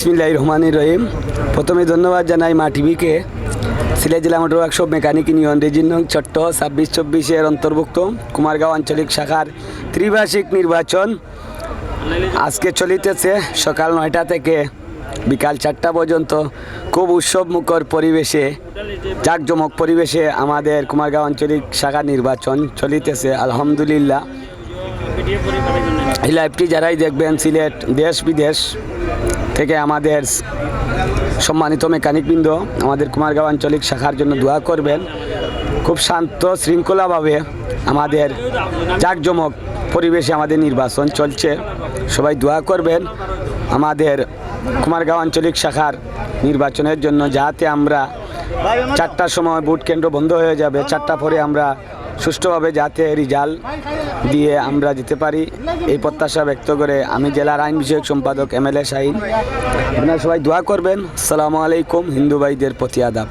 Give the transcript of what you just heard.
বিসমিল্লাহির রহমানির রহিম। প্রথমে ধন্যবাদ জানাই মা টিভিকে। সিলেট জেলা মোটর ওয়ার্কশপ মেকানিক ইউনিয়ন রেজিন নং চট্ট 26-24-এর অন্তর্ভুক্ত কুমারগাঁও আঞ্চলিক শাখার ত্রিবার্ষিক নির্বাচন আজকে চলিতেছে সকাল 9টা থেকে বিকাল 4টা পর্যন্ত। খুব উৎসবমুখর পরিবেশে, জাঁকজমক পরিবেশে আমাদের কুমারগাঁও আঞ্চলিক শাখার নির্বাচন চলিতেছে আলহামদুলিল্লাহ। এই লাইভটি যারাই দেখবেন সিলেট দেশ বিদেশ থেকে আমাদের সম্মানিত মেকানিকবৃন্দ আমাদের কুমারগাঁও আঞ্চলিক শাখার জন্য দোয়া করবেন। খুব শান্ত শৃঙ্খলাভাবে আমাদের জাঁকজমক পরিবেশে আমাদের নির্বাচন চলছে। সবাই দোয়া করবেন আমাদের কুমারগাঁও আঞ্চলিক শাখার নির্বাচনের জন্য, যাতে আমরা 4টার সময় ভোট কেন্দ্র বন্ধ হয়ে যাবে, 4টা পরে আমরা সুষ্ঠুভাবে যাতে রেজাল্ট দিয়ে আমরা যেতে পারি, এই প্রত্যাশা ব্যক্ত করে আমি জেলার আইন বিষয়ক সম্পাদক MLA শাহিন। আপনারা সবাই দোয়া করবেন। আসসালামু আলাইকুম। হিন্দু ভাইদের প্রতি আদাব।